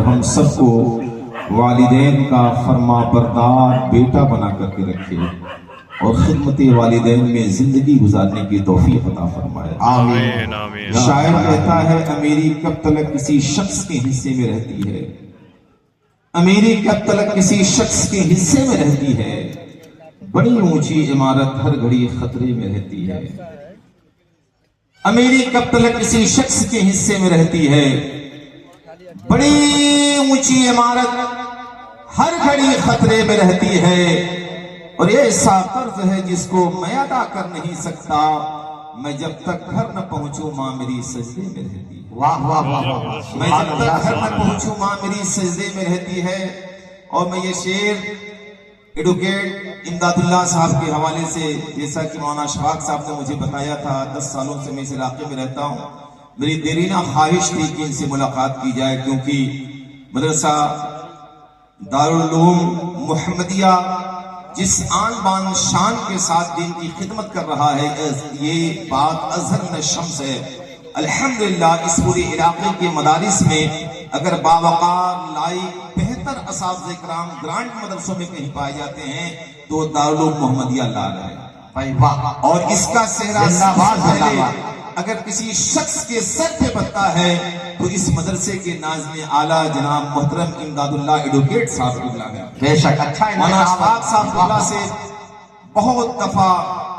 ہم سب کو والدین کا فرما بردار بیٹا بنا کر کے رکھے اور خدمت والدین میں زندگی گزارنے کی توفیق عطا فرمائے، آمین آمین۔ شاعر کہتا ہے امیری کب تلک کسی شخص کے حصے میں رہتی ہے، امیری کب تلک کسی شخص کے حصے میں رہتی ہے، بڑی اونچی عمارت ہر گھڑی خطرے میں رہتی ہے، امیری کب تلک کسی شخص کے حصے میں رہتی ہے، بڑی اونچی عمارت ہر گھڑی خطرے میں رہتی ہے، اور یہ ایسا قرض ہے جس کو میں ادا کر نہیں سکتا، میں جب تک گھر نہ پہنچوں ماں میری سجدے میں رہتی ہے، واہ واہ واہ واہ، میں جب تک گھر نہ پہنچوں ماں میری سجدے میں رہتی ہے۔ اور میں یہ شعر ایڈوکیٹ امداد اللہ صاحب کے حوالے سے، جیسا کہ مولانا اشفاق صاحب نے مجھے بتایا تھا، 10 سالوں سے میں اس علاقے میں رہتا ہوں، میری دیرینہ خواہش تھی کہ ان سے ملاقات کی جائے، کیونکہ مدرسہ دارالعلوم محمدیہ جس آن بان شان کے ساتھ دین کی خدمت کر رہا ہے، یہ بات ازہر من الشمس ہے۔ الحمدللہ اس پورے علاقے کے مدارس میں اگر باوقار لائق بہتر اساتذہ کرام گرانٹ مدرسوں میں کہیں پائے جاتے ہیں تو دارالعلوم محمدیہ لا رہے ہیں، اور اس کا صحرا اگر کسی شخص کے سر پہ بنتا ہے تو اس مدرسے کے ناظم اعلیٰ جناب محترم امداد اللہ ایڈوکیٹ صاحب کو بلا گیا۔ بے شک اچھا مولانا اشفاق صاحب اللہ سے بہت دفعہ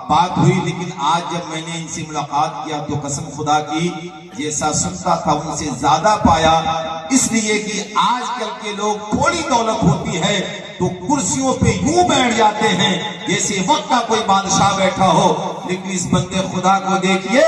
بات ہوئی، لیکن آج جب میں نے ان سے ملاقات کیا تو قسم خدا کی جیسا سنتا تھا ان سے زیادہ پایا، اس لیے کہ آج کل کے لوگ تھوڑی دولت ہوتی ہے تو کرسیوں پہ یوں بیٹھ جاتے ہیں جیسے وقت کا کوئی بادشاہ بیٹھا ہو، لیکن اس بندے خدا کو دیکھیے،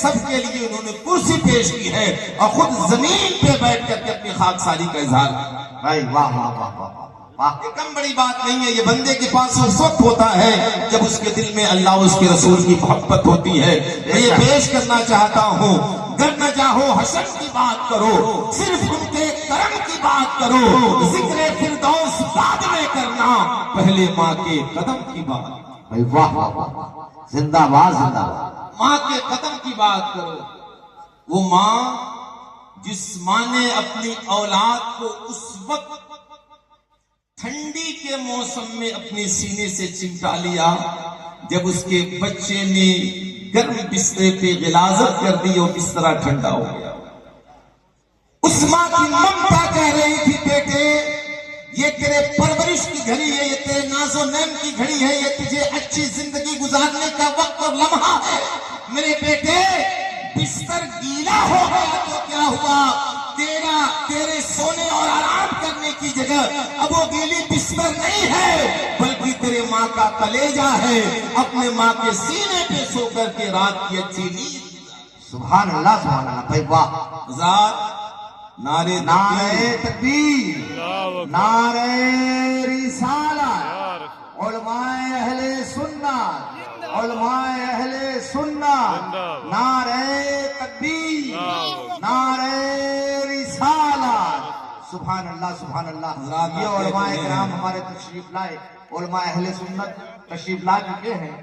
سب کے لیے انہوں نے کرسی پیش کی ہے اور خود زمین پہ بیٹھ کر کے اپنی خاکساری کا اظہار کیا۔ واہ واہ واہ واہ واہ، یہ کم بڑی بات نہیں ہے، یہ بندے کے پاس اس وقت ہوتا ہے جب اس کے دل میں اللہ اس کے رسول کی محبت ہوتی ہے۔ میں یہ پیش کرنا چاہتا ہوں، گر نہ جاہو حشر کی بات کرو، صرف ان کے کرم کی بات کرو، ذکر فردوس بعد میں کرنا، پہلے ماں کے قدم کی بات۔ واہ واہ واہ، زندہ باد زندہ باد، ماں کے قدم کی بات کرو، وہ ماں جس ماں نے اپنی اولاد کو اس وقت ٹھنڈی کے موسم میں اپنے سینے سے چمٹا لیا جب اس کے بچے نے گرم بسترے پہ غلاظت کر دی اور بسترا ٹھنڈا ہو گیا۔ اس ماں کی ممتا کہہ رہی تھی بیٹے یہ تیرے پرورش کی گھڑی ہے، یہ تیرے ناز و نعم کی گھڑی ہے، یہ تجھے اچھی زندگی گزارنے کا وقت اور لمحہ ہے، میرے بیٹے بستر گیلا ہو گیا تو کیا ہوا، تیرے سونے اور آرام کرنے کی جگہ اب وہ گیلی بستر نہیں ہے بلکہ تیرے ماں کا کلیجہ ہے، اپنے ماں کے سینے پہ سو کر کے رات کی اچھی نیند۔ سبحان اللہ سبحان اللہ، بھائی واہ، ذات نعرے تکبیر، نعرہ رسالت، علماء اہل سنت، علماء اہل سنت، نعرہ تکبیر، نعرہ رسالت، سبحان اللہ سبحان اللہ۔ یہ علماء کرام ہمارے تشریف لائے، علماء اہل سنت تشریف لا چکے ہیں۔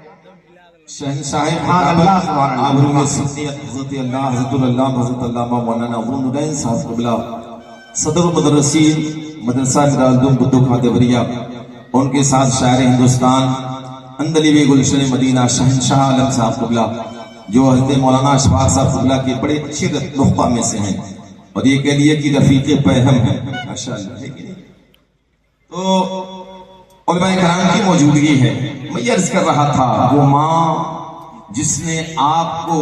شہنشاہ خطابت آبروی سنیت حضرت اللہ حضرت اللہ حضرت علامہ مولانا ابو نورین صاحب قبلہ صدر مدرسین مدرسہ دارالعلوم بدو خان دیوریا، ان کے ساتھ شاعر ہندوستان اندلیب گلشن مدینہ شہنشاہ عالم صاحب قبلہ جو حضرت مولانا اشفاق صاحب قبلہ کے بڑے اچھے نخبہ میں سے ہیں، اور یہ کہہ لیے کہ رفیق پیہم ہیں، ماشاءاللہ ہے کہ نہیں۔ تو علماء کرام کی موجودگی ہے، میں یہ عرض کر رہا تھا وہ ماں جس نے آپ کو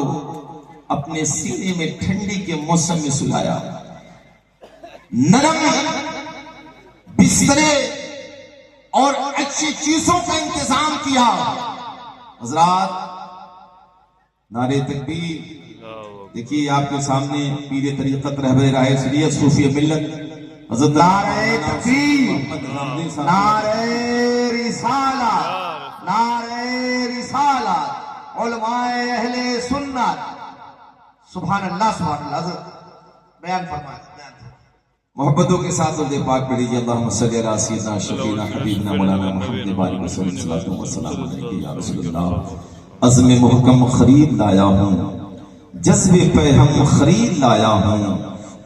اپنے سینے میں ٹھنڈی کے موسم میں سلایا، نرم بسترے اور اچھی چیزوں کا انتظام کیا۔ حضرات نعرہ تکبیر، دیکھیے آپ کے سامنے پیر طریقت رہبر راہ شریعت صوفی ملت حضرت نعرہ تکبیر، نعرہ رسالت، نعرہ رسالت، علماء اہل سنت، سبحان اللہ سبحان اللہ۔ حضرت بیان فرمائیں۔ محبتوں کے ساتھ درود پاک پڑھ لیجیے، اللہم صلی علی سیدنا شفیعنا حبیبنا مولانا محمد بارک وسلم، صلاۃ و سلام علیک یا رسول اللہ۔ عزم محکم خرید لایا ہوں، جذب پہم خرید لایا ہوں،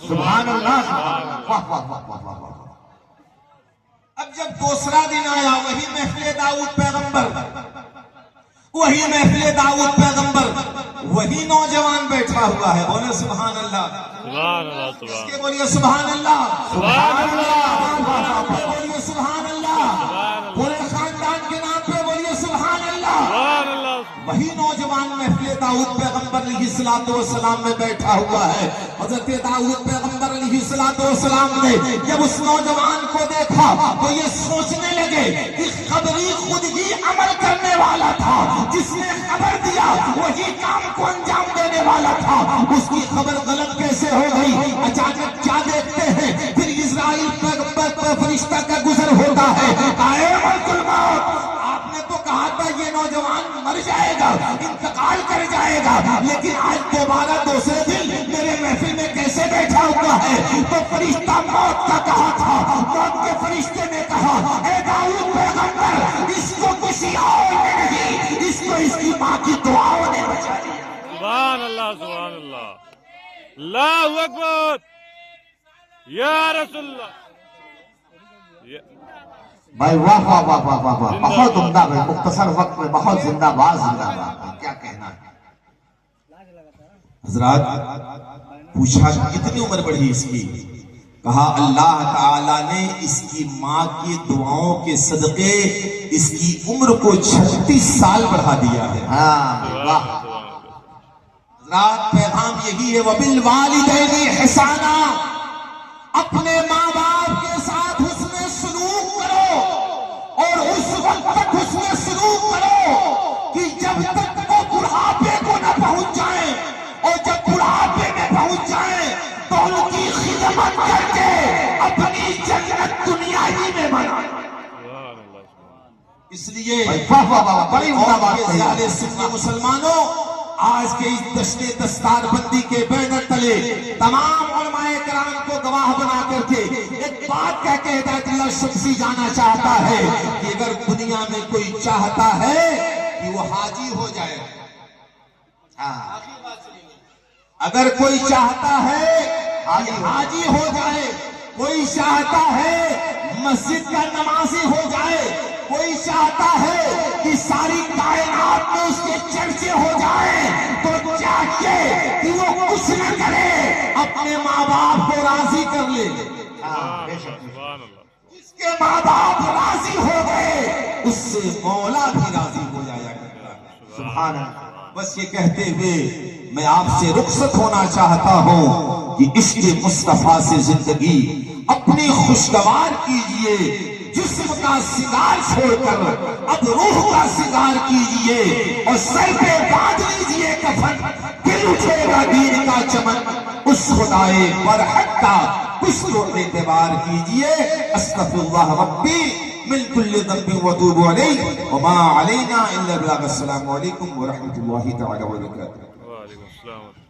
سبحان اللہ سبحان اللہ واہ واہ واہ واہ واہ واہ. اب جب دوسرا دن آیا وہی محفل داؤد پیغمبر، وہی محفل داؤد پیغمبر، وہی نوجوان بیٹھا ہوا ہے. بولے سبحان اللہ. سبحان اللہ اس سبحان کے بولیے سبحان اللہ. سبحان اللہ بولیے سبحان اللہ. پورے خاندان کے نام پہ بولیے سبحان اللہ. سبحان اللہ وہی نوجوان محفل داؤد پیغمبر علیہ الصلوۃ والسلام میں بیٹھا ہوا ہے. حضرت داؤد پیغمبر علیہ الصلوۃ والسلام نے جب اس نوجوان کو دیکھا تو یہ سوچنے لگے کہ خبری خود ہی عمل کرنے والا تھا، جس نے خبر دیا وہی کام کو انجام دینے والا تھا، اس کی خبر غلط کیسے ہو گئی؟ اچانک کیا دیکھتے ہیں؟ پھر اسرائیل پیغمبر پر فرشتہ کا گزر ہوتا ہے. اے ملک الموت، آپ نے تو کہا تھا یہ نوجوان مر جائے گا، انتقال کر جائے گا، لیکن آج دوبارہ دوسرے دن میرے محفل میں کیسے بیٹھا ہوا ہے؟ تو فرشتہ موت کا کہا تھا. موت کے فرشتے نے کہا اے داؤد پیغمبر، اس کو کسی اور نے نہیں، اس کو اس کی ماں کی دعاؤں نے بچا لیا. سبحان اللہ سبحان اللہ. اللہ اکبر یا رسول اللہ. بھائی واہ واہ واہ واہ واہ واہ، بہت عمدہ بھائی، مختصر وقت میں بہت زندہ باد زندہ باد. کیا کہنا ہے حضرات؟ پوچھا کتنی عمر بڑھی اس کی؟ کہا اللہ تعالیٰ نے اس کی ماں کی دعاؤں کے صدقے اس کی عمر کو 36 سال بڑھا دیا ہے. ہاں واہ. حضرات پیغام یہی ہے وَبِالْوَالِدَيْنِ إِحْسَانًا، اپنے ماں باپ کے ساتھ حسن سلوک کرو، اور اس وقت تک حسن سلوک کرو کہ جب تک وہ بڑھاپے کو نہ پہنچ جائیں، اور جب بڑھاپے میں پہنچ جائیں تو ان کی خدمت کر کے اپنی جنت دنیا ہی میں بنائیں. اس لیے واہ واہ واہ، بڑی عمدہ بات کہی. سارے سنی مسلمانوں، آج کے اس دشت دستار بندی کے بینر تلے تمام علماء کرام کو گواہ بنا کر کے ایک بات کہہ کے ہدایت اللہ شمسی جانا چاہتا ہے کہ اگر دنیا میں کوئی چاہتا ہے کہ وہ حاجی ہو جائے، اگر کوئی چاہتا ہے حاجی ہو جائے، کوئی چاہتا ہے مسجد کا نمازی ہو جائے، کوئی چاہتا ہے کہ ساری کائنات میں اس کے چرچے ہو جائیں، تو چاہیے کہ وہ کچھ نہ کرے، اپنے ماں باپ کو راضی کر لے. سبحان اللہ. جس کے ماں باپ راضی ہو گئے اس سے مولا بھی راضی ہو جایا کرتا ہے. سبحان اللہ. بس یہ کہتے ہوئے میں آپ سے رخصت ہونا چاہتا ہوں کہ عشق مصطفیٰ سے زندگی اپنی خوشگوار کیجئے. جسم کا سنگار چھوڑ کر اب روح کا سنگار کیجئے، اور سر پہ باندھ لیجئے کفن، پھر اٹھے گا دین کا چمن. اس خدائے برحق کا کچھ تو اعتبار کیجئے. استغفر اللہ ربی من کل ذنب واتوب علیہ وما علینا الا البلاغ. السلام علیکم ورحمۃ اللہ تعالی وبرکاتہ. وعلیکم السلام.